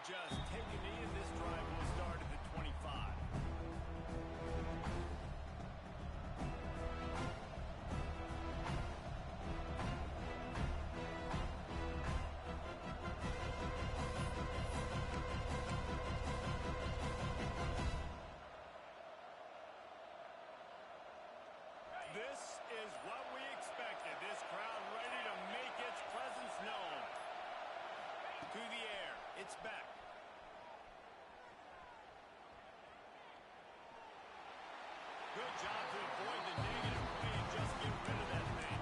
just take a knee, and this drive will start at the 25. This is what we expected. This crowd ready to make its presence known. To the air. It's back. Good job to avoid the negative play and just get rid of that thing.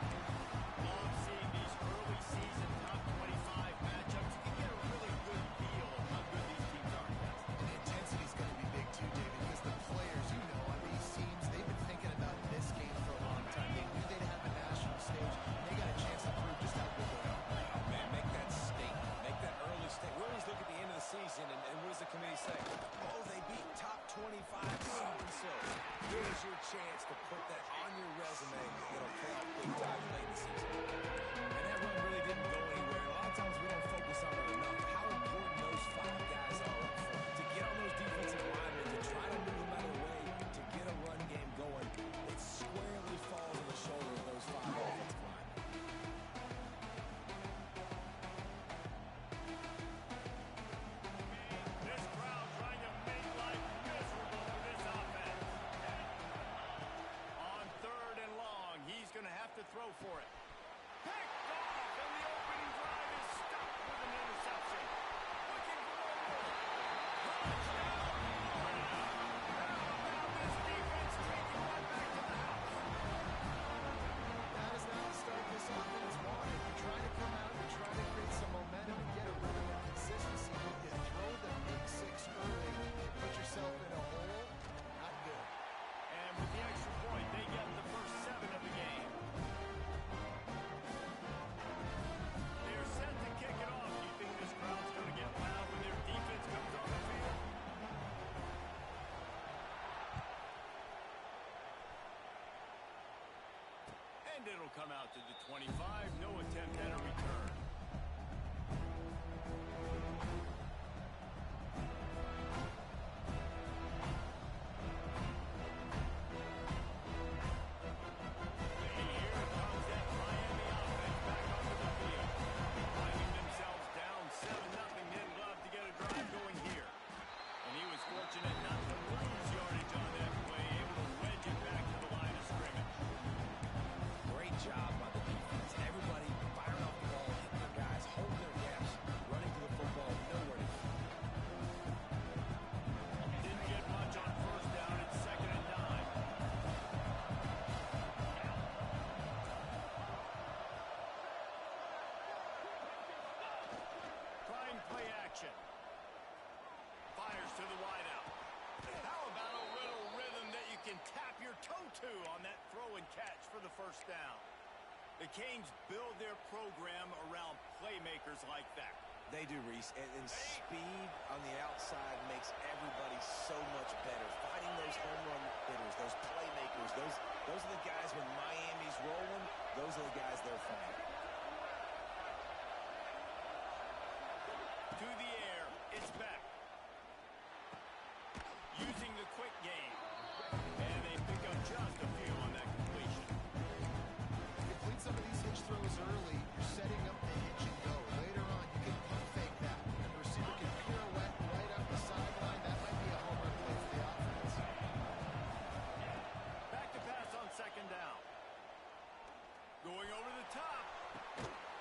Love seeing these early season top 25 matchups. You can get a really good feel of how good these teams are. And the intensity is going to be big too, David, because the players, you know, on these teams, they've been thinking about this game for a long time. They knew they'd have a national stage. They got a chance to prove just how good they are. Oh, man, make that statement. Make that early statement. We always look at the end of the season, and what does the committee say? Oh, they beat top 25 so-and-so. Here's your chance to put that on your resume that'll pay off big time late in the season. And that run really didn't go anywhere. A lot of times we don't focus on it enough. How important those five guys are up front. To get on those defensive linemen, to try to move them out of the way, to get a run game going, it squarely falls on the shoulder of those five offensive linemen. This crowd trying to make life miserable for this offense. On 3rd and long, he's going to have to throw for it. Picked off, and the opening drive is stopped with an interception. Looking for more. Touchdown! How about this defense taking one back to the house? That is not the start this offense wanted. You try to come out, you try to create some momentum and get a rhythm of consistency, but you throw the pick six early, you put yourself in a hole, not good. And with the extra point, they get the first 7 of the game. They're set to kick it off. Do you think this crowd's going to get loud when their defense comes on the field? And it'll come out to the 25. No attempt at a return. And here comes that Miami offense back onto the field. Finding themselves down 7-0. They'd love to get a drive going here. And he was fortunate not to lose yardage on that play, able to wedge it back to the line of scrimmage. Great job by the defense. Everybody firing off the ball, hitting their guys, holding their gaps, running to the football, nowhere to go. Didn't get much on 1st down. It's 2nd and 9. Trying play action. Fires to the wideout. How about a little rhythm that you can tap your toe to on that throw and catch for the 1st down? The Canes build their program around playmakers like that. They do, Reese, and speed on the outside makes everybody so much better. Fighting those home run hitters, those playmakers, those are the guys when Miami's rolling, those are the guys they're finding. To the air, it's back. Using the quick game. And they pick up just a few on that completion. Complete some of these hitch throws early, you're setting up the hitch and go. Later on, you can pump fake that. And the receiver can pirouette right up the sideline. That might be a home run play for the offense. Back to pass on 2nd down. Going over the top.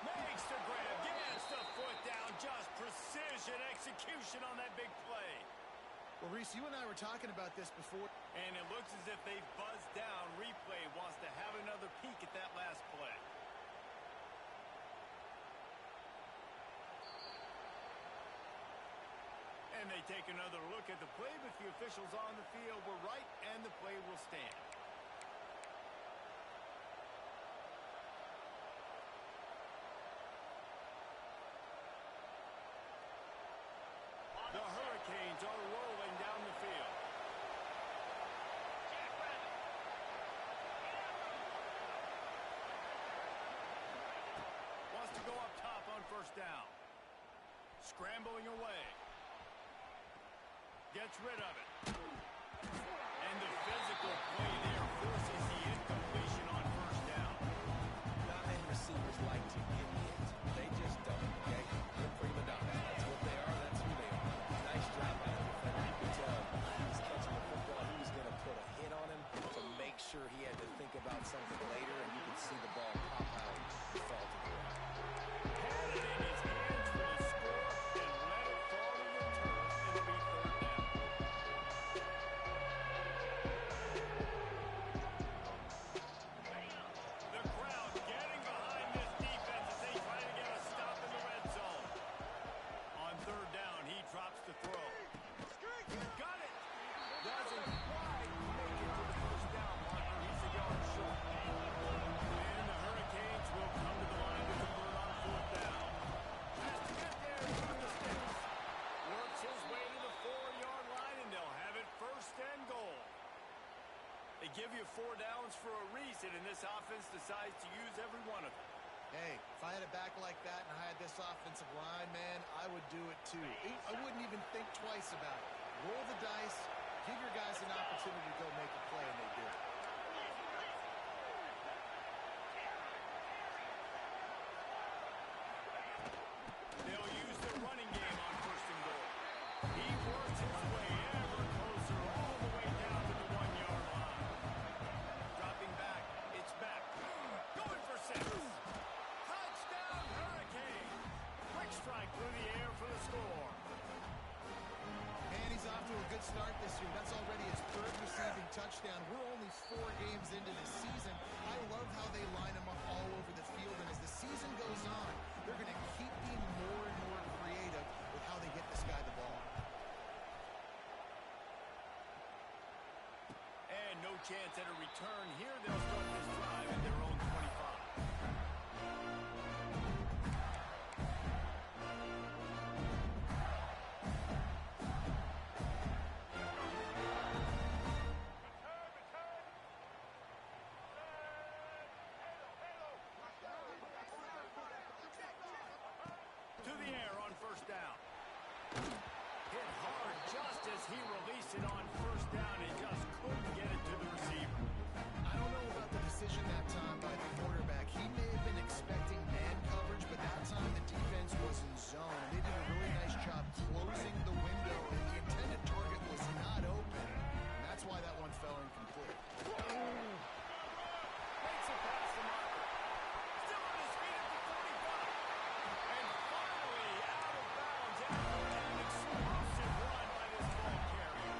Makes the grab. Gets the foot down. Just precision execution on that big play. Well, Reese, you and I were talking about this before. And it looks as if they've buzzed down. Replay wants to have another peek at that last play. And they take another look at the play, but the officials on the field were right, and the play will stand. The Hurricanes are rolling down the field. Wants to go up top on 1st down. Scrambling away. gets rid of it. And the physical play there forces the incompletion on first down. Not many receivers like to get hit. They just don't, okay? They're prima donnas. That's what they are. That's who they are. Nice job by the defender. You could tell he's catching the football. He was going to put a hit on him to make sure he had to think about something later, and you could see the ball pop out and fall to the ground. Had it in his hands for the score and let it fall to the turf. It'll be third down. The crowd getting behind this defense as they try to get a stop in the red zone. On third down, he drops the throw. Got it. Doesn't quite make it to the first down marker. He's a yard short. And the Hurricanes will come to the line to convert on fourth down. Has to get there through the sticks. Works his way to the 4-yard line, and they'll have it first and goal. They give you 4 downs for a reason, and this offense decides to use every one of them. Hey, if I had a back like that and I had this offensive line, man, I would do it too. I wouldn't even think twice about it. Roll the dice, give your guys an opportunity to go make a play, and they do. They'll use the running game on first and goal. He works his way ever closer all the way down to the 1-yard line. Dropping back, it's back. Going for 6. Touchdown, Hurricane. Quick strike through the air for the score. Man, he's off to a good start this year. That's already his 3rd receiving touchdown. We're only 4 games into this season. I love how they line him up all over the field, and as the season goes on, they're going to keep being more and more creative with how they get this guy the ball. And no chance at a return here. They'll start this drive at their own 25. To the air on first down. Hit hard just as he released it on first down and just couldn't get it to the receiver. I don't know about the decision that time by the quarterback. He may have been expecting man coverage, but that time the defense was in zone. They did a really nice job closing the window, and the intended target was not open. And that's why that one fell incomplete. Makes it past the marker. Still on his feet at the 45. And finally out of bounds after an explosive run by this ball carrier.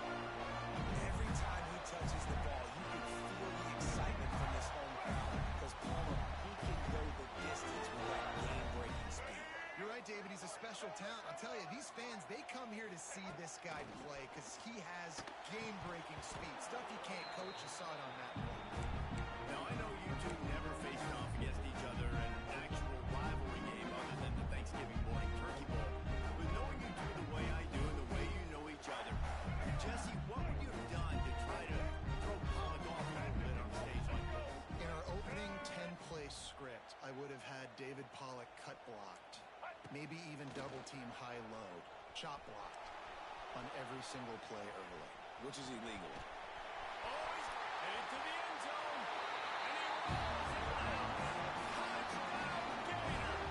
Every time he touches the ball, you can feel the excitement from this home crowd. Because Palmer, he can go the distance with that game-breaking speed. You're right, David. He's a special talent. I'll tell you, these fans, they come here to see this guy play because he has game-breaking speed. Stuff you can't coach. You saw it on that play. Now, I know you two never faced off against each other in an actual rivalry game other than the Thanksgiving morning turkey bowl. But knowing you two the way I do and the way you know each other, Jesse, what would you have done to try to throw Pollock off a little bit on a stage like this? In our opening 10-play script, I would have had David Pollock cut blocked. Maybe even double-team high-low, chop blocked on every single play early. Which is illegal. Oh, he's headed to the end zone. And he rolls it down. Touchdown, Gator.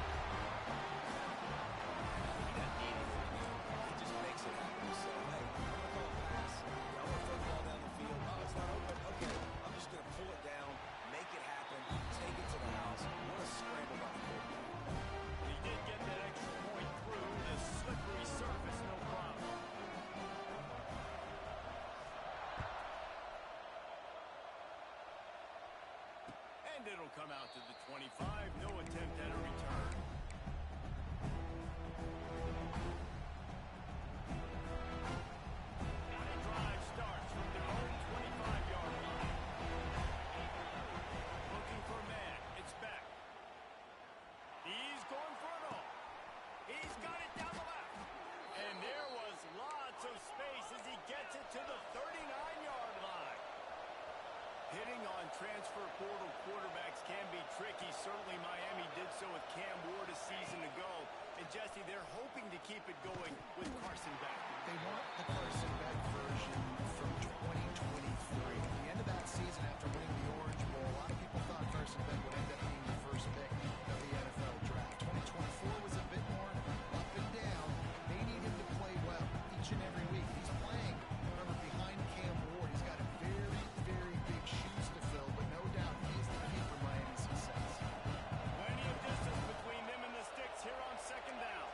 He doesn't need anything to do. He just makes it happen. So, hey, I'm going to call a pass. I want to throw the ball down the field. Oh, it's not open. Okay, I'm just going to pull it down, make it happen, take it to the house. What a scramble by the quarterback. He did get that extra point through the slippery surface, no problem. And it'll come out to the 25. No attempt at a return. And the drive starts from their own 25-yard line. Looking for a man. It's back. He's going for it all. He's got it down the left. And there was lots of space as he gets it to the 39-yard line. Hitting on transfer portal quarterbacks can be tricky. Certainly Miami did so with Cam Ward a season ago. And Jesse, they're hoping to keep it going with Carson Beck. They want the Carson Beck version from 2023. At the end of that season, after winning the Orange Bowl, a lot of people thought Carson Beck would end up being the first pick of the NFL draft. 2024 was a bit more up and down. They need him to play well each and every week. He's playing, remember, behind Cam Ward. He's got a very, very big shoes to fill, but no doubt he's the key for Miami's success. Plenty of distance between them and the sticks here on second down.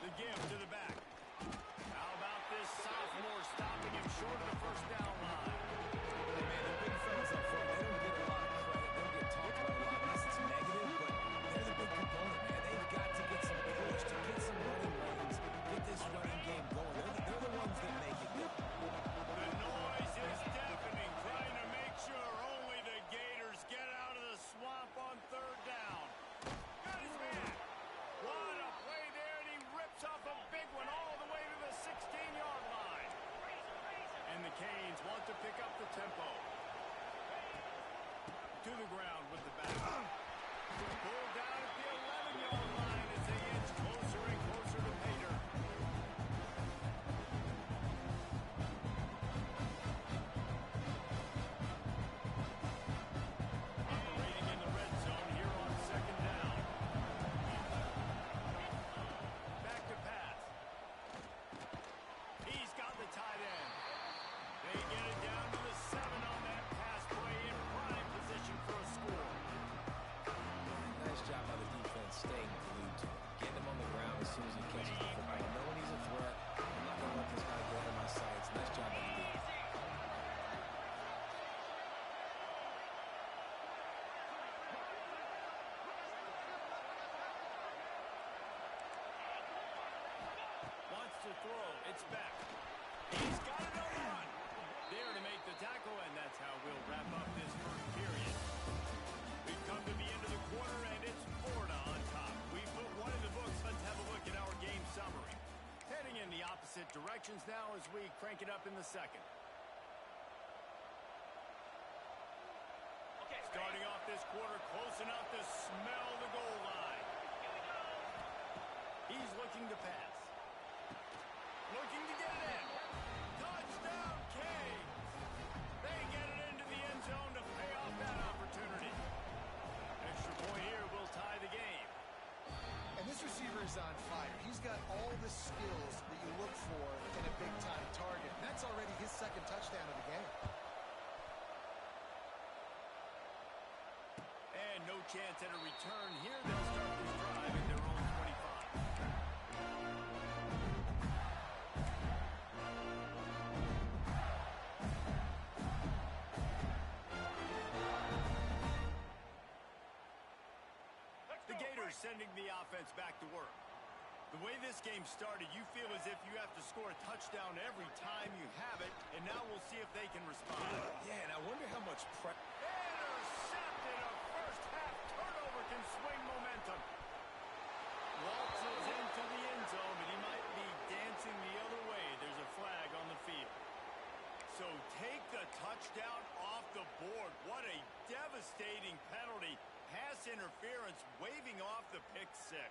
The give to the back. How about this sophomore stopping him short of the first down line? Hey, man, the big fellas up front, they don't get a lot of credit. They don't get talked about a lot unless it's negative, but they're the big component, man. They've got to get some push, to get some running lanes, get this running game going. They're the ones that make it go. The noise is deafening, trying to make sure only the Gators get out of the swamp on third down. Got his man. What a play there, and he rips off a big one all the way to the 16-yard line. And the Canes want to pick up the tempo. To the ground with the back. Pulled down at the 11-yard line as they inch closer and closer to Pater. Operating in the red zone here on second down. Back to pass. He's got the tight end. They get it down to the 7 on that pass play in prime position for a score. Nice job by the defense staying glued to him. Getting him on the ground as soon as he catches the football. Knowing he's a threat. I'm not going to let this guy go out of my sights. Nice job by the defense. Wants to throw. It's back. He's got it on the run. There to make the tackle, and that's how we'll wrap up this first period. We've come to the end of the quarter, and it's Florida on top. We've put one in the books. Let's have a look at our game summary. Heading in the opposite directions now as we crank it up in the second. Starting off this quarter close enough to smell the goal line. He's looking to pass. Looking to get it in. Touchdown, Canes. They get it into the end zone to pay off that opportunity. Extra point here will tie the game. And this receiver is on fire. He's got all the skills that you look for in a big-time target. And that's already his second touchdown of the game. And no chance at a return here. They'll start this drive at their own 25. The Gators sending the offense back to work. The way this game started, you feel as if you have to score a touchdown every time you have it, and now we'll see if they can respond. Yeah, and I wonder how much pressure. Intercepted. A first-half turnover can swing momentum. Waltzes into the end zone, but he might be dancing the other way. There's a flag on the field. So take the touchdown off the board. What a devastating penalty. Pass interference, waving off the pick six.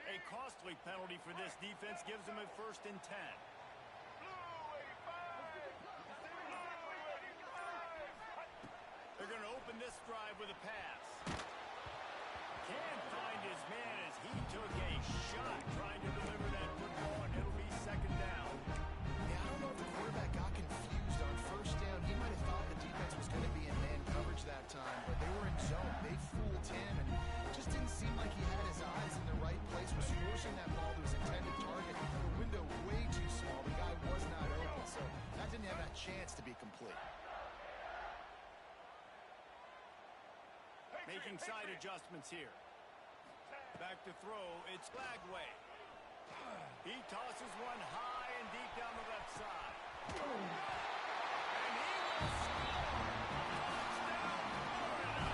A costly penalty for this defense gives them a 1st and 10. They're going to open this drive with a pass. Can't find his man as he took a shot trying to deliver that football, and it'll be second down. Yeah, I don't know if the quarterback got confused on first down. He might have thought the defense was going to be in man coverage that time, but they were in zone. They fooled him, and it just didn't seem like he had his eyes in the right place, was forcing that ball to his intended target. The window way too small. The guy was not open, so that didn't have that chance to be complete. Making side adjustments here. Back to throw. It's Lagway. He tosses one high and deep down the left side. And he will score. Touchdown, Florida.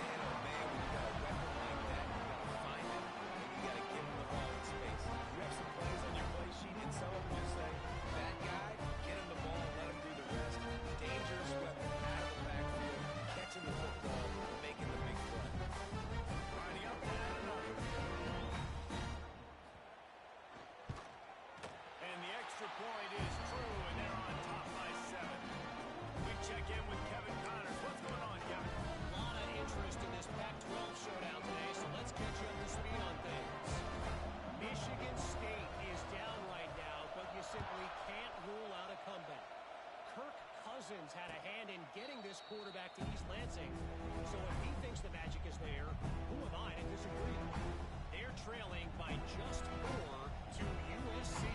Man, oh man, when you got a weapon like that, you got to find it, and you got to give him the ball in space. You have some plays on your play sheet, and some of them will say, that guy, get him the ball and let him do the rest. Dangerous weapon out of the backfield, catching the football, making the big play. Jones had a hand in getting this quarterback to East Lansing. So if he thinks the magic is there, who am I to disagree? They're trailing by just 4 to USC.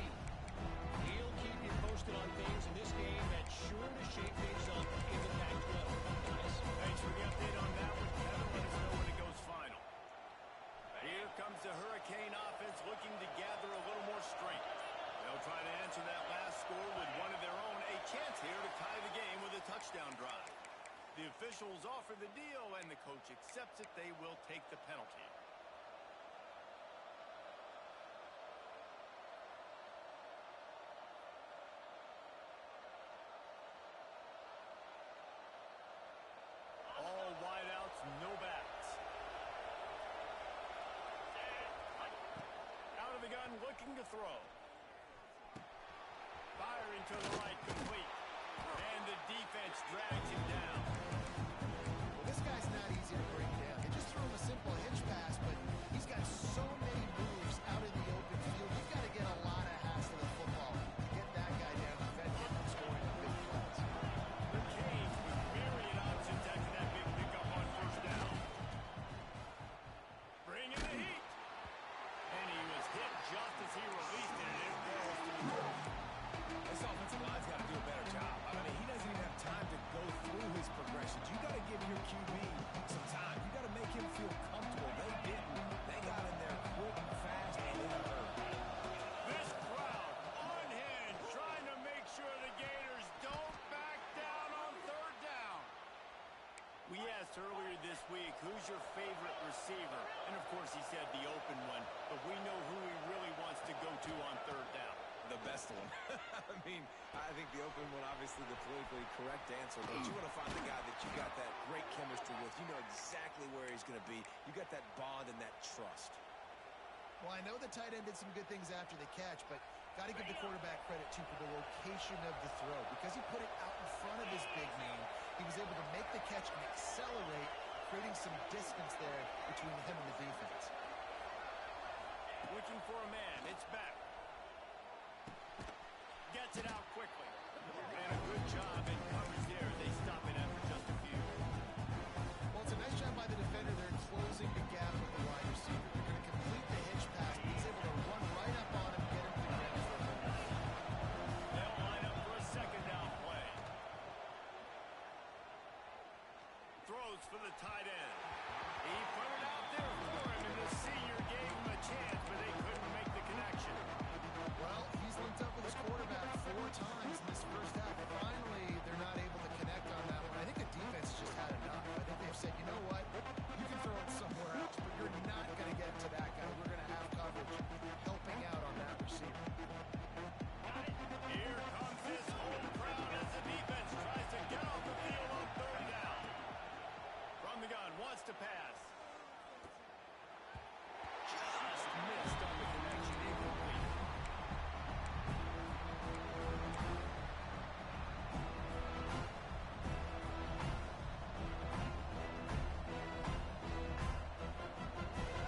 We'll keep you posted on things in this game that's sure to shake things up in the Pac-12. Guys, Thanks for the update on that one, Kevin. Let us know when it goes final. Here comes the Hurricane offense looking to gather a little more strength. They'll try to answer that last score with one of their own. A chance here to tie the game with a touchdown drive. The officials offer the deal, and the coach accepts it. They will take the penalty. All wideouts, no backs. Out of the gun, looking to throw. Firing to the right, complete. And the defense drags him down. Well, this guy's not easy to bring down. They just threw him a simple hitch pass, but he's got so many moves out in the open field. You've got to get a lot of hats to the football to get that guy down and prevent him from scoring the big plays. The Canes with myriad options after that big pickup on first down. Bringing the heat. And he was hit just as he released it, and it rolls to the ground. This offensive line's got to do a better job. I mean, he doesn't even have time to go through his progressions. You got to give your QB some time. You got to make him feel comfortable. They didn't. They got in there quick, fast, and in a hurry. This crowd on hand trying to make sure the Gators don't back down on third down. We asked earlier this week, who's your favorite receiver? And of course he said the open one, but we know who he really wants to go to on third down. The best one. I mean, I think the open one, obviously the politically correct answer, but you want to find the guy that you got that great chemistry with. You know exactly where he's going to be. You got that bond and that trust. Well, I know the tight end did some good things after the catch, but got to give the quarterback credit, too, for the location of the throw. Because he put it out in front of his big man, he was able to make the catch and accelerate, creating some distance there between him and the defense. Looking for a man. It's back. Gets it out quickly. And a good job in coverage there. They stop it after just a few. Well, it's a nice job by the defender there closing the gap with the wide receiver. They're going to complete the hitch pass. He's able to run right up on him and get him to the ground for a minute. They'll line up for a second down play. Throws for the tight end. He put it out there for him, and the senior gave him a chance, but they couldn't make the connection. Well, he's linked up with his quarterback 4 times in this first half. Finally, they're not able to connect on that one. I think the defense just had enough. I think they've said, you know what, you can throw it somewhere else, but you're not going to get to that guy. We're going to have coverage helping out on that receiver. Here comes this home crowd as the defense tries to get off the field on third down. From the gun, wants to pass. Just missed on the connection, incomplete.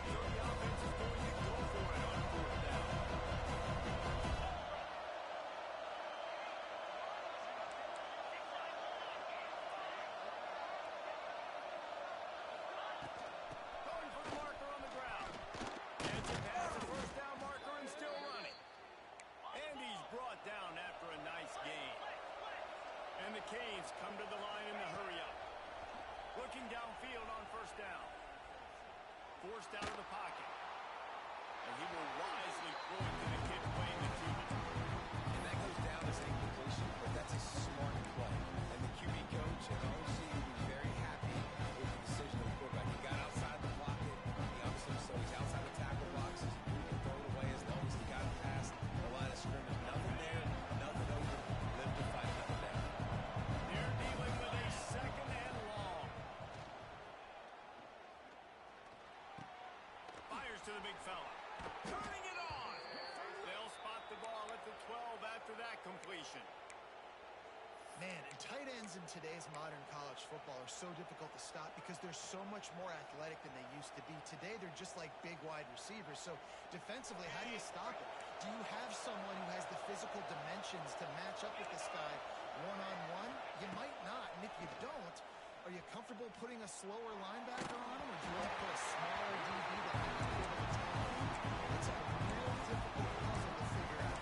So the offense is going to go for it on fourth down. Going for the marker on the ground. Gets it past the first down marker and still running. And he's brought down after a nice gain. And the Canes come to the line in the hurry up. Looking downfield on first down. Forced out of the pocket. And he will wisely throw it to the kid playing the QB. And that goes down as a completion, but that's a smart play. And the QB coach and OC will be very happy with the decision of the quarterback. He got outside the pocket. He obviously, so he's outside the tackle boxes. He can throw it away as long as he got it past the line of scrimmage. Nothing there, nothing over. Live to fight another day. They're dealing with a second and long. Fires to the big fella. Turning it on. They'll spot the ball at the 12 after that completion. Man, and tight ends in today's modern college football are so difficult to stop because they're so much more athletic than they used to be. Today, they're just like big wide receivers. So defensively, how do you stop it? Do you have someone who has the physical dimensions to match up with this guy one-on-one? You might not, and if you don't, are you comfortable putting a slower linebacker on him, or do you want to put a smaller DB that might be able to tackle him? It's a real difficult puzzle to figure out.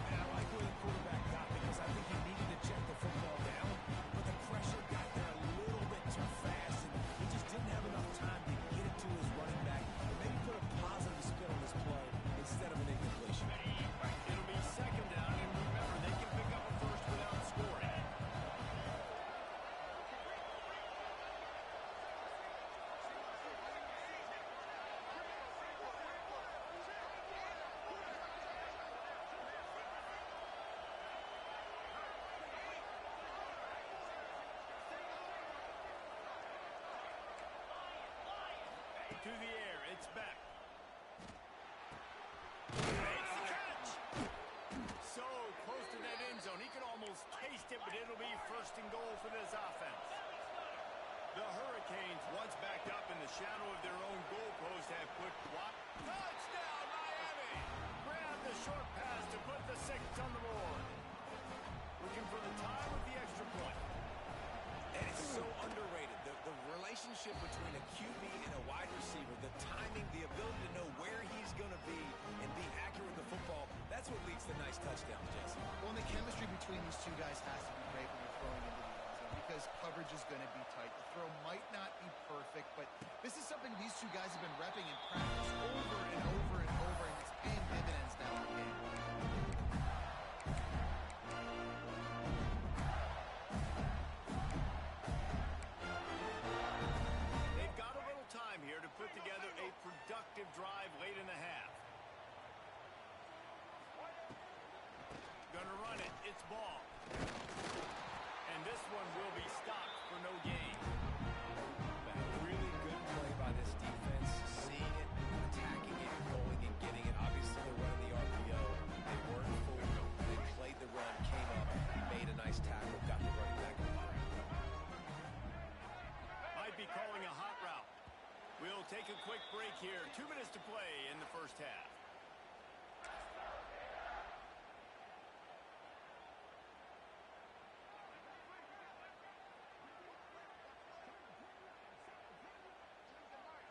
And I like where the quarterback got because I think he needed to check the football down, but the pressure got there a little bit too fast, and he just didn't have enough time to get it to his running back, or maybe put a positive spin on this play instead of an incompletion. It'll be second down, and remember, they can pick up a first without scoring. To the air, it's back. Makes the catch! So close to that end zone, he could almost taste it, but it'll be first and goal for this offense. The Hurricanes, once backed up in the shadow of their own goalpost, have put what? Touchdown, Miami! Grab the short pass to put the 6 on the board. Looking for the tie with the extra point. And it's so underrated. The relationship between a QB and a wide receiver, the timing, the ability to know where he's going to be and be accurate with the football, that's what leads to nice touchdowns, Jesse. Well, and the chemistry between these two guys has to be great when you're throwing into the end zone because coverage is going to be tight. The throw might not be perfect, but this is something these two guys have been repping in practice over and over and over, and it's paying dividends now in the game. They've got a little time here to put together a productive drive late in the half. Gonna run it. It's ball. And this one will be stopped for no gain. A really good play by this defense, seeing it, attacking it, going and getting it. Obviously, they're running the RPO. They weren't full. They played the run, came up, made a nice tackle, got the running back in line. Might be calling a hot route. We'll take a quick break here. 2 minutes to play in the first half.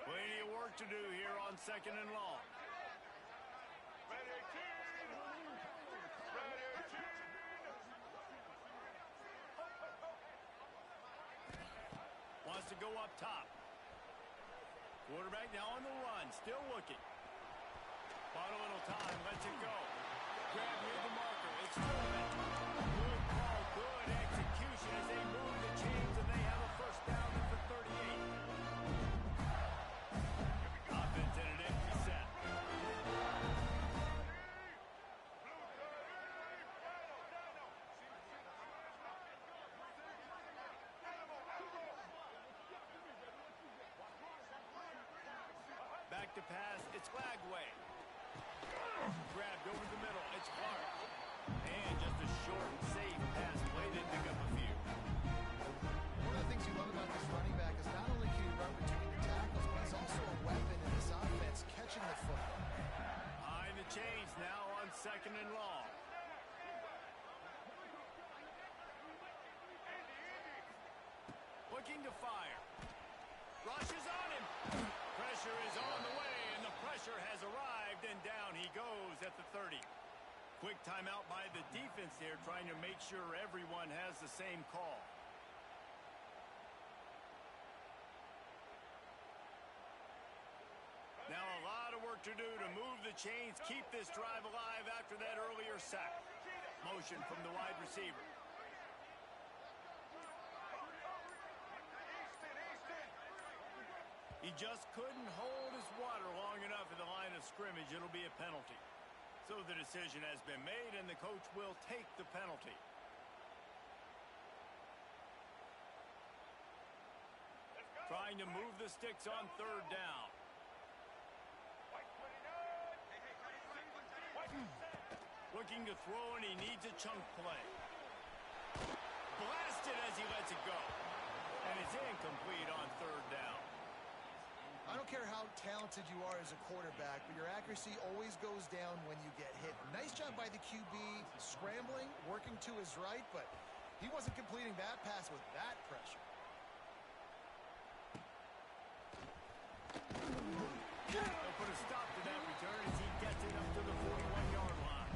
Plenty of work to do here on second and long. Wants to go up top. Quarterback now on the run, still looking. Bought a little time, lets it go. Grab near the marker, it's Foreman. Good call, good execution as they move the chains, and they have a first down at the 38. Offense in an empty set. Back to pass, it's Lagway. Grabbed over the middle, it's Clark. And just a short and safe pass play to pick up a few. One of the things you love about this running back is not only can he run between the tackles, but he's also a weapon in this offense, catching the football. Behind the chains now on second and long. Looking to fire. Rush is on him. Pressure is on the way, and the pressure has arrived, and down he goes at the 30. Quick timeout by the defense there, trying to make sure everyone has the same call. Now a lot of work to do to move the chains, keep this drive alive after that earlier sack. Motion from the wide receiver. He just couldn't hold his water long enough in the line of scrimmage. It'll be a penalty. So the decision has been made, and the coach will take the penalty. Trying to move the sticks on third down. Looking to throw, and he needs a chunk play. Blasted as he lets it go. And it's incomplete on third down. I don't care how talented you are as a quarterback, but your accuracy always goes down when you get hit. Nice job by the QB scrambling, working to his right, but he wasn't completing that pass with that pressure. They'll put a stop to that return as he gets it up to the 41-yard line.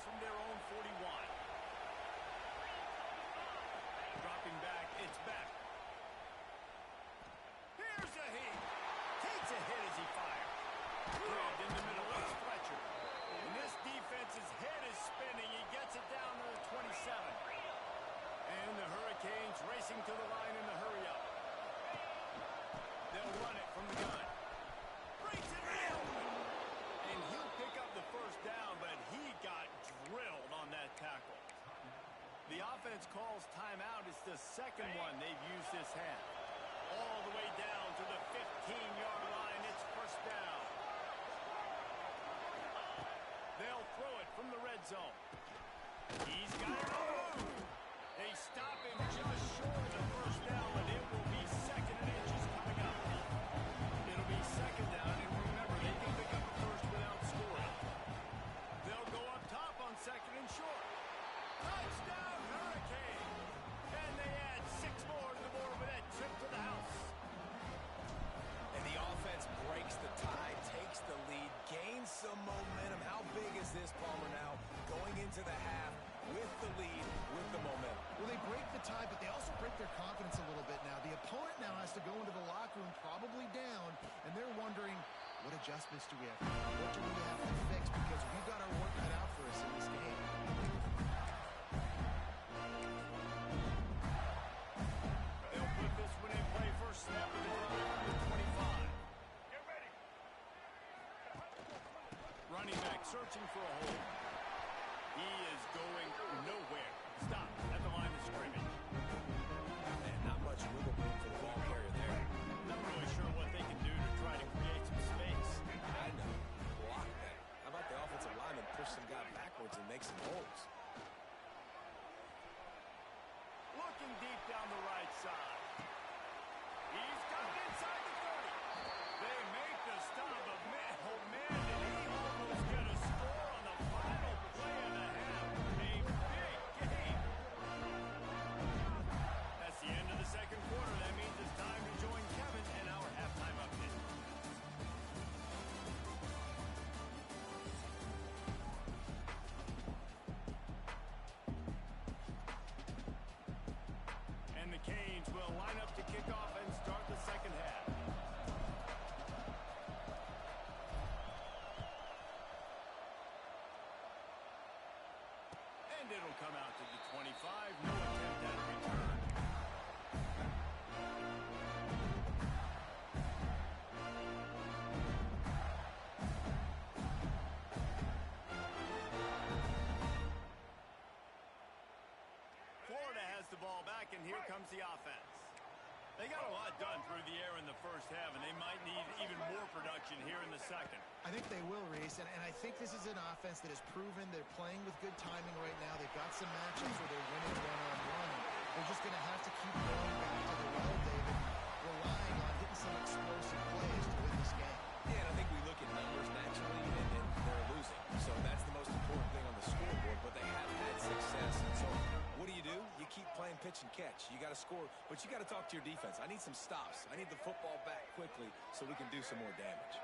From their own 41. Dropping back, it's back. Here's a hit. Takes a hit as he fires. Grabbed in the middle, it's Fletcher. And this defense's head is spinning. He gets it down to the 27. And the Hurricanes racing to the line in the hurry-up. They'll run it from the gun. Breaks it down. And he'll pick up the first down, but he got drilled on that tackle. The offense calls timeout. It's the second one they've used this half. All the way down to the 15-yard line. It's first down. They'll throw it from the red zone. He's got it on. They stop him just short of the first down, and it will be second and inches coming up. It'll be second down, and remember, they can pick up the first without scoring. They'll go up top on second and short. Touchdown, Hurricane! And they add 6 more to the board with that trip to the house. And the offense breaks the tie, takes the lead, gains some momentum. How big is this, Palmer, now? Going into the half with the lead, with the momentum. Well, they break the tie, but they also break their confidence a little bit now. The opponent now has to go into the locker room probably down, and they're wondering, what adjustments do we have to make? What do we have to fix? Because we've got our work cut out for us in this game. They'll put this one in play. First snap of the drive on the 25. Get ready. Running back searching for a hole. He is going nowhere. Stop at the line of scrimmage. And not much wiggle room for the ball carrier there. Not really sure what they can do to try to create some space. I know. Block that. How about the offensive lineman push some guy backwards and make some holes? Looking deep down the right side. He's got it inside the 30. They make the stop, but man, oh man, did he almost get a score on the final play of the half. A big game. That's the end of the second quarter. That means it's time to join Kevin and our halftime update. And the Canes will line up to kick off and start the second half. And it'll come out to the 25. No attempt at a return. Florida has the ball back, and here comes the offense. They got a lot done through the air in the first half, and they might need even more production here in the second. I think they will, Reese, and I think this is an offense that has proven they're playing with good timing right now. They've got some matchups where they're winning one-on-one. They're just going to have to keep going back to the well, David, relying on hitting some explosive plays to win this game. Yeah, and I think we look at numbers naturally, and they're losing. So that's the most important thing on the scoreboard, but they have had success. And so what do? You keep playing pitch and catch. You got to score, but you got to talk to your defense. I need some stops. I need the football back quickly so we can do some more damage.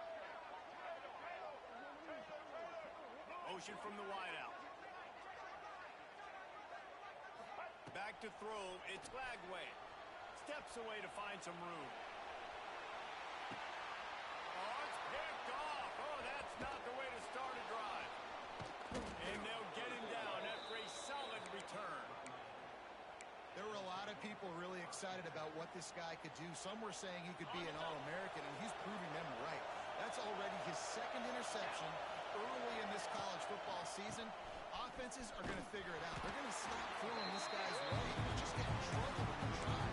Motion from the wideout. Back to throw. It's Lagway. Steps away to find some room. Oh, it's picked off. Oh, that's not the way to start a drive. And they'll get him down after a solid return. There were a lot of people really excited about what this guy could do. Some were saying he could be an All-American, and he's proving them right. That's already his second interception early in this college football season. Offenses are going to figure it out. They're going to stop throwing this guy's way. He's just getting in trouble when they try.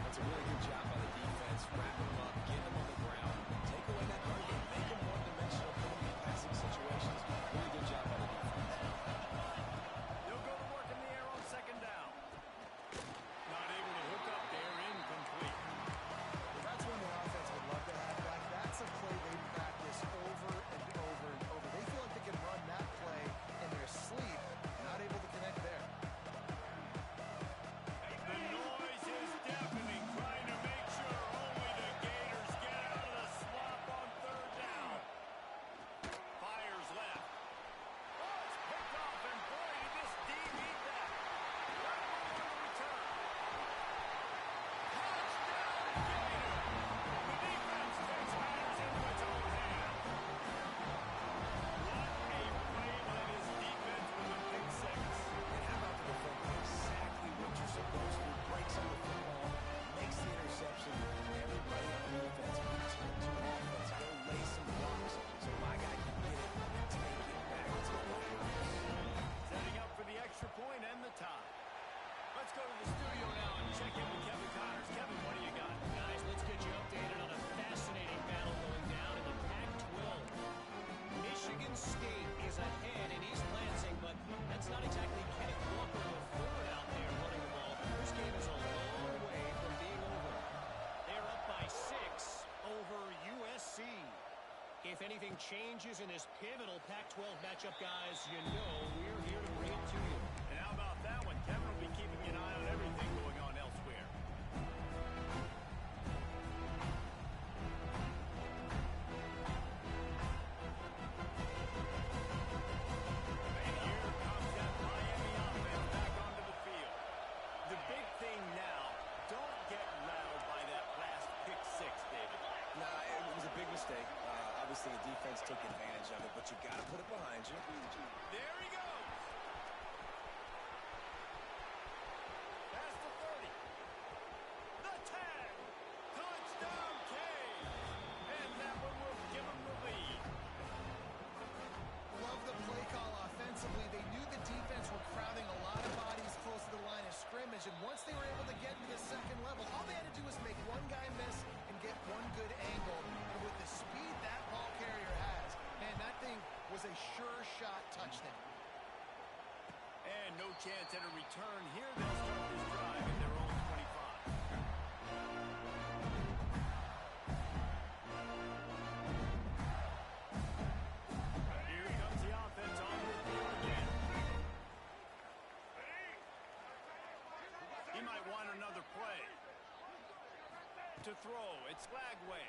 That's It's a really good job by the defense. Wrapping them up, getting them on the ground. Take away that run game. Make them one-dimensional, put them in passing situations. Really good job by the defense. They'll go to work in the air on second down. Not able to hook up there, incomplete. That's when the offense would love to have that. That's a play they practice over and over and over. They feel like they can run that play in their sleep. Not able to connect there. The noise is deafening, trying to make sure only the Gators get out of the slump on third down. Fires left. Oh, it's picked off, and boy, did this D beat that. Right on the return. Touchdown, Gators! The defense takes matters into its own hands. What a play by this defense with a pick six. And how about the defender? Exactly what you're supposed to. Breaks on the football, makes the interception. Everybody on defense return to offense. Go lay some blocks so my guy can get it and take it back to the house. Setting up for the extra point and the tie. Let's go to the studio now and check in with Kevin Connors. Kevin, what do you got? Guys, let's get you updated on a fascinating battle going down in the Pac-12. Michigan State is ahead in East Lansing, but that's not exactly Kenneth Walker III out there running the ball. This game is a long way from being over. They're up by 6 over USC. If anything changes in this pivotal Pac-12 matchup, guys, you know we're here to bring it to you. And how about that one? Kevin will be keeping an eye on everything going on elsewhere. And here comes that Miami offense back onto the field. The big thing now, don't get rattled by that last pick six, David. Nah, it was a big mistake. Obviously, the defense took advantage of it, but you got to put it behind you. There he goes. Past the 30. The tag. Touchdown, Cade. And that one will give him the lead. Love the play call offensively. They knew the defense were crowding a lot of bodies close to the line of scrimmage, and once they were able to get to the second level, all they had to do was make one guy miss and get one good angle. And with the speed that ball carrier has, man, that thing was a sure shot touchdown. And no chance at a return here. They'll start this drive in their own 25. Here comes the offense on the field again. He might want another play. To throw, it's Lagway.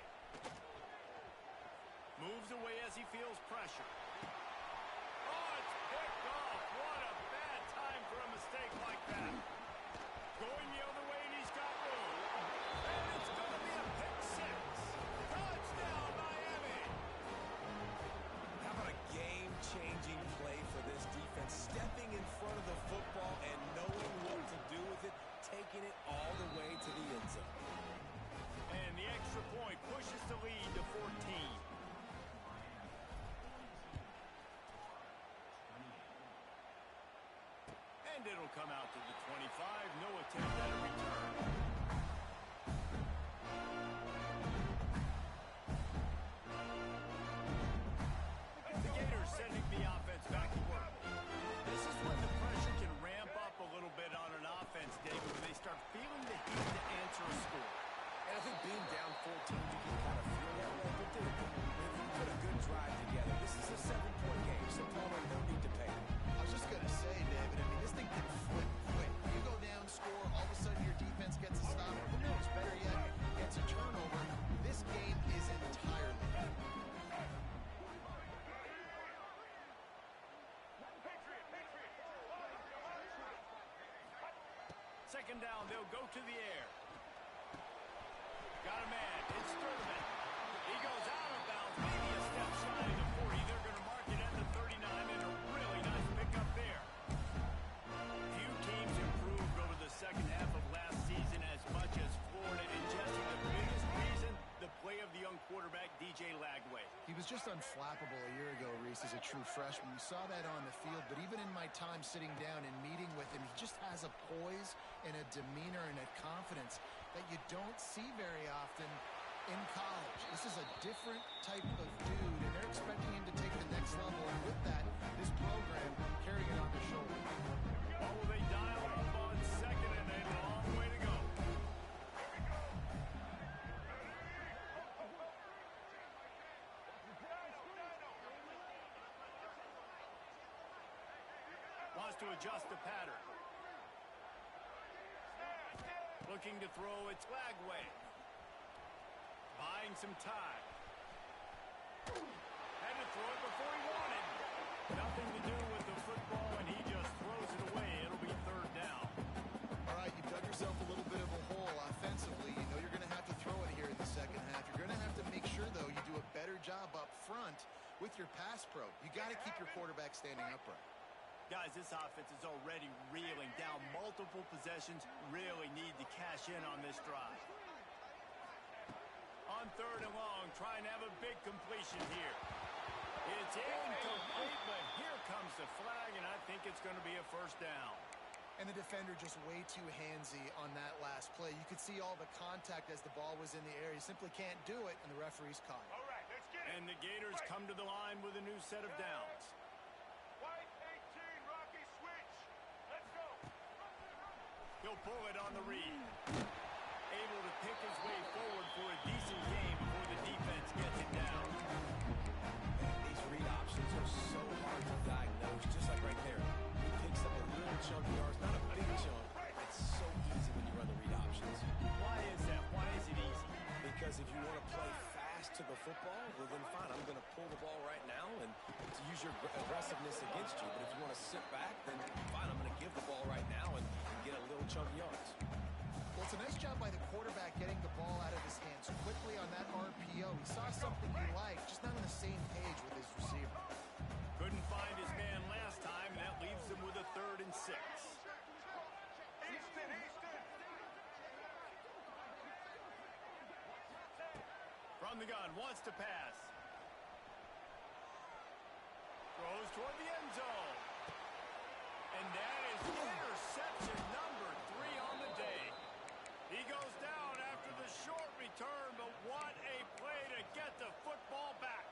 Moves away as he feels pressure. Oh, it's picked off. What a bad time for a mistake like that. Going the other way, and he's got room. And it's going to be a pick six. Touchdown, Miami. How about a game-changing play for this defense? Stepping in front of the football and knowing what to do with it, taking it all the way to the end zone. And the extra point pushes the lead to 14. And it'll come out to the 25. No attempt at a return. The Gators sending the offense back to work. This is when the pressure can ramp up a little bit on an offense, David, when they start feeling the heat to answer a score. And I think being down 14, you can kind of feel that way, but dude, if you put a good drive together, this is a 7-point game, so Palmer, no need to pay. I was just going to say, David, I mean, this thing can flip quick. You go down, score, all of a sudden your defense gets a stop. Who knows? Better yet, gets a turnover. This game is entirely. Second down, they'll go to the air. Got a man. It's Thurman. He goes out of bounds, maybe a step shy of the 40. They're going to mark it at the 39, and a really nice pickup there. Few teams improved over the second half of last season as much as Florida. And Jesse, the biggest reason, the play of the young quarterback, DJ Lagway. He was just unflappable a year ago, Reese, as a true freshman. You saw that on the field, but even in my time sitting down and meeting with him, he just has a poise and a demeanor and a confidence that you don't see very often in college. This is a different type of dude, and they're expecting him to take the next level, and with that, this program carrying it on their shoulders. Oh, they dial up on second, and a long way to go. Wants to adjust the pattern. Looking to throw its flag way. Buying some time. Had to throw it before he wanted. Nothing to do with the football, and he just throws it away. It'll be third down. All right, you've dug yourself a little bit of a hole offensively. You know you're going to have to throw it here in the second half. You're going to have to make sure, though, you do a better job up front with your pass pro. You got to keep your quarterback standing upright. Guys, this offense is already reeling down multiple possessions. Really need to cash in on this drive. On third and long, trying to have a big completion here. It's incomplete, but here comes the flag, and I think it's going to be a first down. And the defender just way too handsy on that last play. You could see all the contact as the ball was in the air. He simply can't do it, and the referee's caught it. All right, let's get it. And the Gators come to the line with a new set of downs. White 18, Rocky switch. Let's go. He'll pull it on the read. Able to pick his way forward for a decent game before the defense gets it down. Man, these read options are so hard to diagnose, just like right there. He picks up a little chunk of yards, not a big chunk. It's so easy when you run the read options. Why is that? Why is it easy? Because if you want to play fast to the football, well then fine, I'm going to pull the ball right now and to use your aggressiveness against you. But if you want to sit back, then fine, I'm going to give the ball right now and get a little chunk of yards. Well, it's a nice job by the quarterback getting the ball out of his hands quickly on that RPO. He saw something he liked, just not on the same page with his receiver. Couldn't find his man last time, and that leaves him with a 3rd and 6. Easton. From the gun, wants to pass. Throws toward the end zone. And that is interception number 3 on the day. He goes down after the short return, but what a play to get the football back.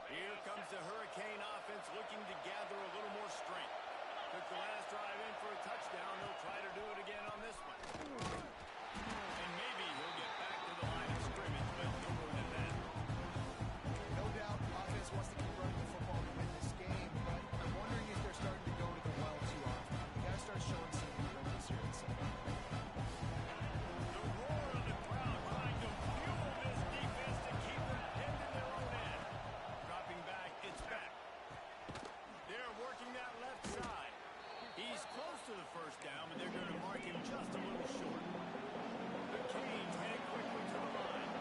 Here comes the Hurricane offense looking to gather a little more strength. Took the last drive in for a touchdown. They'll try to do it again on this one. And maybe he'll get back to the line of scrimmage, but no more than that. No doubt, offense wants to keep running the football to win this game, but I'm wondering if they're starting to go to the well too often. They got to start showing some improvements here in the second half. The roar of the crowd trying to fuel this defense to keep them pinned in their own end. Dropping back, it's back. They're working that left side. He's close to the first down, but they're going to mark him just a little short. The Canes head quickly to the line.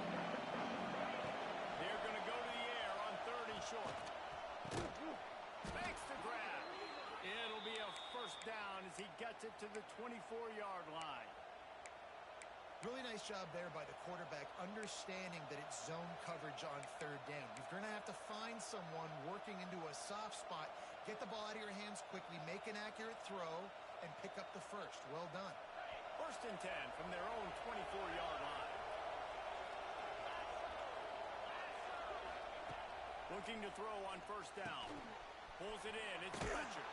They're going to go to the air on 3rd and short. Makes the grab. It'll be a first down as he gets it to the 24-yard line. Really nice job there by the quarterback, understanding that it's zone coverage on 3rd down. You're going to have to find someone working into a soft spot, get the ball out of your hands quickly, make an accurate throw, and pick up the first. Well done. 1st and 10 from their own 24-yard line. Looking to throw on 1st down. Pulls it in. It's Fletcher.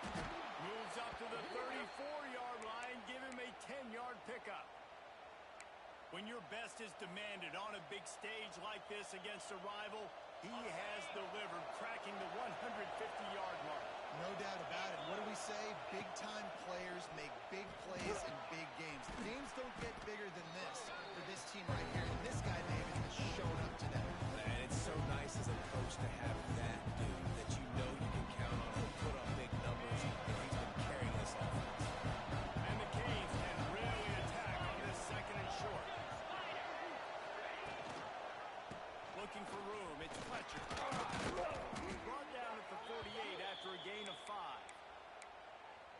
Moves up to the 34-yard line. Give him a 10-yard pickup. When your best is demanded on a big stage like this against a rival, he has delivered, cracking the 150-yard mark. No doubt about it. What do we say? Big-time players make big plays in big games. The games don't get bigger than this for this team right here. And this guy, David, has shown up today. And it's so nice as a coach to have that dude that you know you can count on. He'll put up big numbers, and he's been carrying this offense. And the Canes can really attack on this 2nd and short. Looking for room. It's Fletcher. Brought down at the 48 after a gain of 5.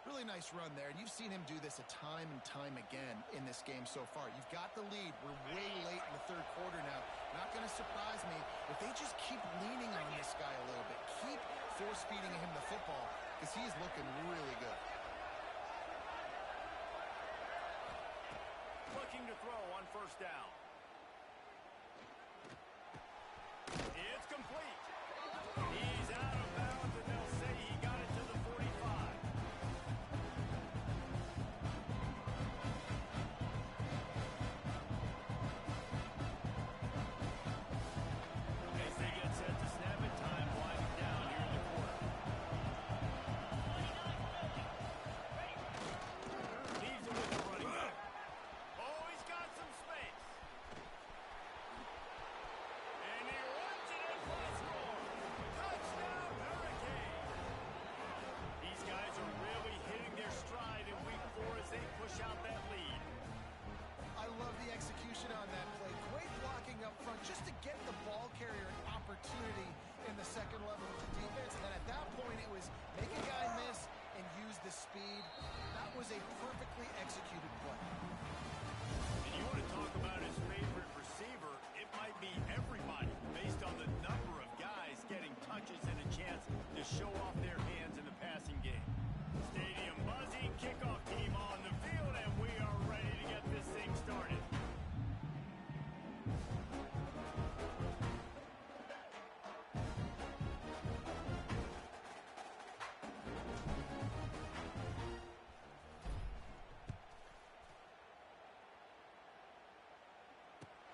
Really nice run there, and you've seen him do this a time and time again in this game so far. You've got the lead. We're way late in the 3rd quarter now. Not going to surprise me if they just keep leaning on this guy a little bit. Keep force-feeding him the football because he's looking really good. Looking to down. It's complete. He's out of bounds, and they'll say he got it to the 45. As they get set to snap it, time winding down here in the quarter. Leaves it with the running back. Oh, he's got some space. And he runs it in for the score. Touchdown, Hurricane. These guys are really hitting their stride in week 4 as they push out that lead. I love the execution on that play. Great blocking up front just to get the ball carrier an opportunity in the second level of the defense. And then at that point, it was make a guy miss and use the speed. That was a perfectly executed play. And you want to talk about his favorite receiver, it might be everybody based on the number of guys getting touches and a chance to show off their hands in the passing game. Stadium buzzing, kickoff team on the field, and we are ready to get this thing started.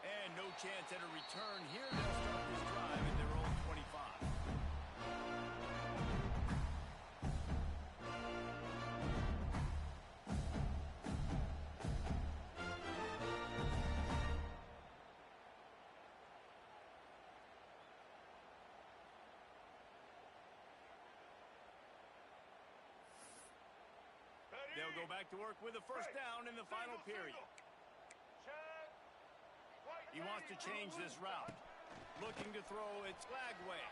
And no chance at a return here. They'll start this drive at their own 25. They'll go back to work with a first down in the final period. He wants to change this route. Looking to throw it Lagway.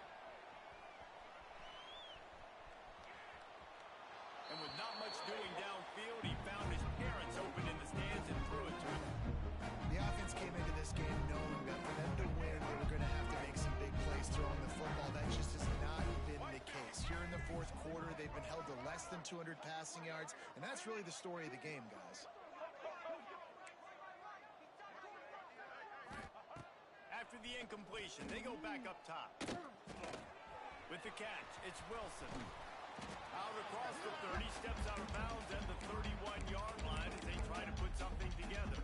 And with not much doing downfield, he found his parents open in the stands and threw it to him. The offense came into this game knowing that for them to win, they were going to have to make some big plays throwing the football. That just has not been the case. Here in the fourth quarter, they've been held to less than 200 passing yards, and that's really the story of the game, guys. After the incompletion, they go back up top. With the catch, it's Wilson. Out across the 30, steps out of bounds at the 31-yard line as they try to put something together.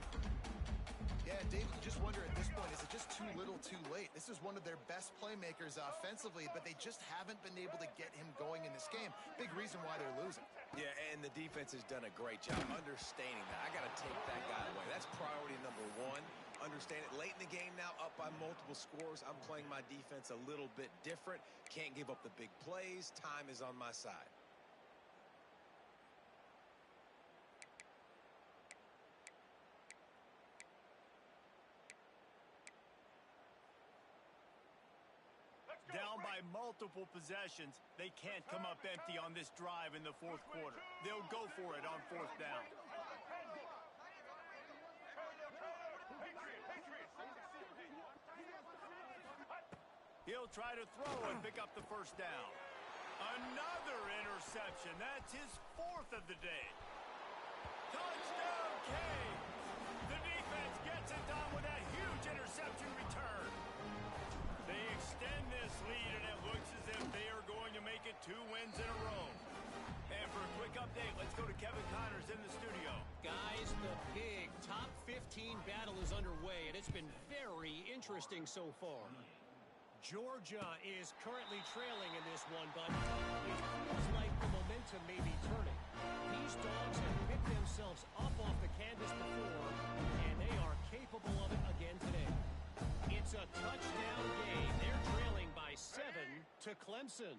Yeah, David, you just wonder at this point, is it just too little too late? This is one of their best playmakers offensively, but they just haven't been able to get him going in this game. Big reason why they're losing. Yeah, and the defense has done a great job understanding that. I got to take that guy away. That's priority number 1. Understand it. Late in the game now, up by multiple scores. I'm playing my defense a little bit different. Can't give up the big plays. Time is on my side. Down by multiple possessions, they can't come up empty on this drive in the fourth quarter. They'll go for it on fourth down. He'll try to throw and pick up the first down. Another interception. That's his 4th of the day. Touchdown, Canes! The defense gets it done with that huge interception return. They extend this lead, and it looks as if they are going to make it 2 wins in a row. And for a quick update, let's go to Kevin Connors in the studio. Guys, the big top 15 battle is underway, and it's been very interesting so far. Georgia is currently trailing in this one, but it feels like the momentum may be turning. These dogs have picked themselves up off the canvas before, and they are capable of it again today. It's a touchdown game. They're trailing by 7 to Clemson.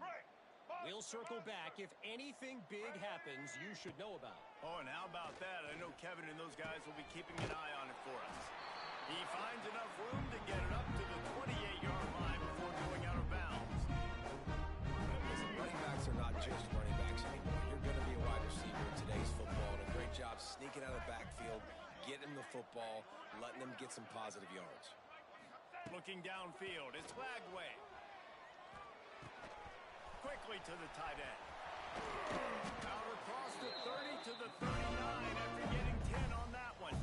We'll circle back. If anything big happens, you should know about it. Oh, and how about that? I know Kevin and those guys will be keeping an eye on it for us. He finds enough room to get it up to the 28-yard line before going out of bounds. Running backs are not just running backs anymore. You're going to be a wide receiver in today's football, and a great job sneaking out of the backfield, getting the football, letting them get some positive yards. Looking downfield, it's Lagway. Quickly to the tight end. Out across the 30 to the 39 after getting 10 on that one.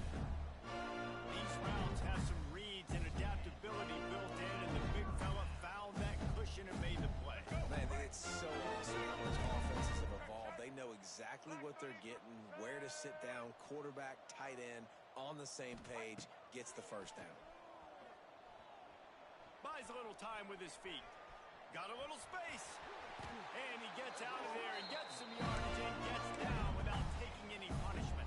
These routes has some reads and adaptability built in, and the big fella found that cushion and made the play. Man, it's so awesome how much offenses have evolved. They know exactly what they're getting, where to sit down, quarterback, tight end, on the same page, gets the first down. Buys a little time with his feet. Got a little space. And he gets out of there and gets some yardage and gets down without taking any punishment.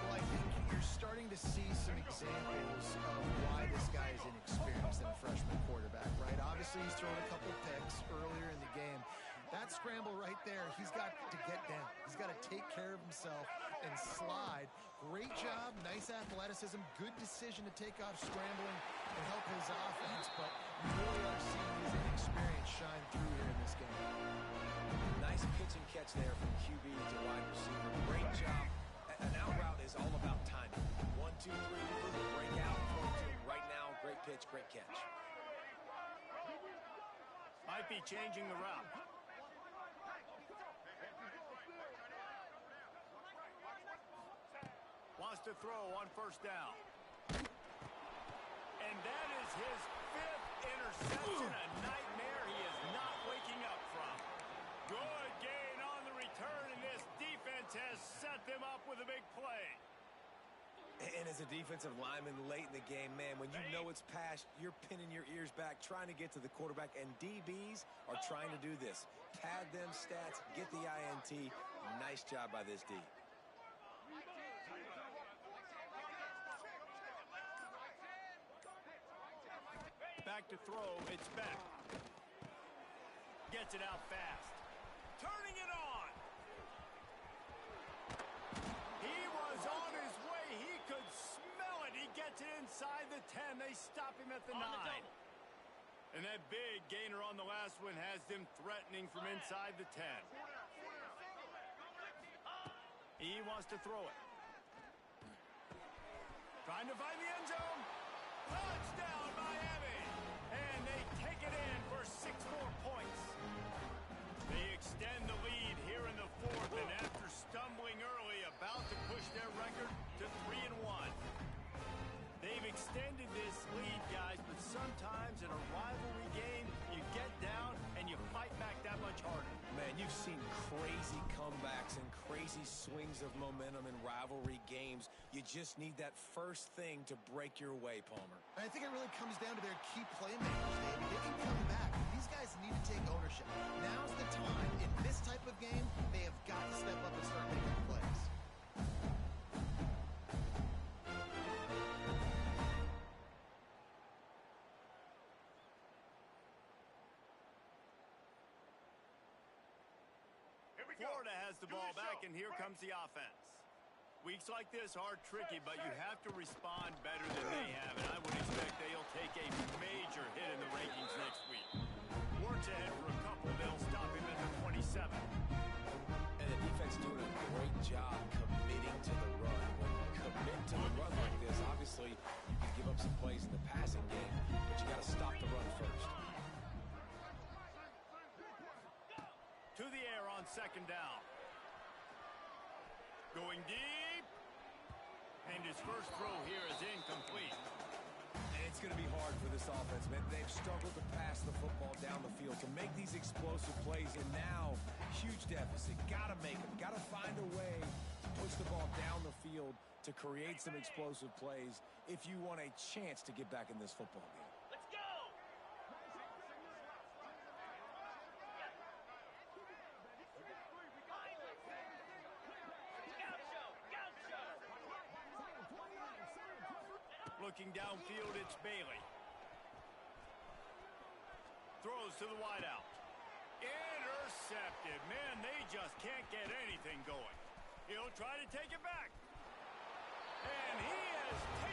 Well, I think you're starting to see some examples of why this guy is inexperienced in a freshman quarterback, right? Obviously, he's thrown a couple picks earlier in the game. That scramble right there, he's got to get down. He's got to take care of himself and slide. Great job, nice athleticism, good decision to take off scrambling and help his offense, but you really are seeing his inexperience shine through here in this game. Nice pitch and catch there from QB to wide receiver. Great job. An out route is all about timing. 1, 2, 3, boom, break out, point to him right now. Great pitch, great catch. Might be changing the route. Wants to throw on first down. And that is his 5th interception. A nightmare he is not waking up from. Good gain on the return, and this defense has set them up with a big play. And as a defensive lineman late in the game, man, when you know it's past, you're pinning your ears back, trying to get to the quarterback, and DBs are trying to do this. Pad them stats, get the INT. Nice job by this D. Back to throw, it's back. Gets it out fast. Turning it on. He was on his way. He could smell it. He gets it inside the 10. They stop him at the 9. And that big gainer on the last one has them threatening from inside the 10. He wants to throw it. Trying to find the end zone. Touchdown, Miami. And they take it in for 6 more points. They extend the lead here in the 4th, and after stumbling early, about to push their record to 3-1. They've extended this lead, guys, but sometimes in a rivalry game, you get down and you fight back that much harder. Man, you've seen crazy comebacks and crazy swings of momentum in rivalry games. You just need that first thing to break your way, Palmer. I think it really comes down to their key playmakers, David. They can come back. These guys need to take ownership. Now's the time. In this type of game, they have got to step up and start making plays. Florida has the ball back, and here comes the offense. Weeks like this are tricky, but you have to respond better than they have, and I would expect they'll take a major hit in the rankings next week. Works ahead for a couple. They'll stop him at the 27. And the defense doing a great job committing to the run. When you commit to the run like this, obviously you can give up some plays in the passing game, but you got to stop the run first. To the air on 2nd down. Going deep. And his first throw here is incomplete. And it's going to be hard for this offense, man. They've struggled to pass the football down the field, to make these explosive plays, and now, huge deficit. Got to make them. Got to find a way to push the ball down the field to create some explosive plays if you want a chance to get back in this football game. Looking downfield, it's Bailey. Throws to the wideout. Intercepted. Man, they just can't get anything going. He'll try to take it back. And he has taken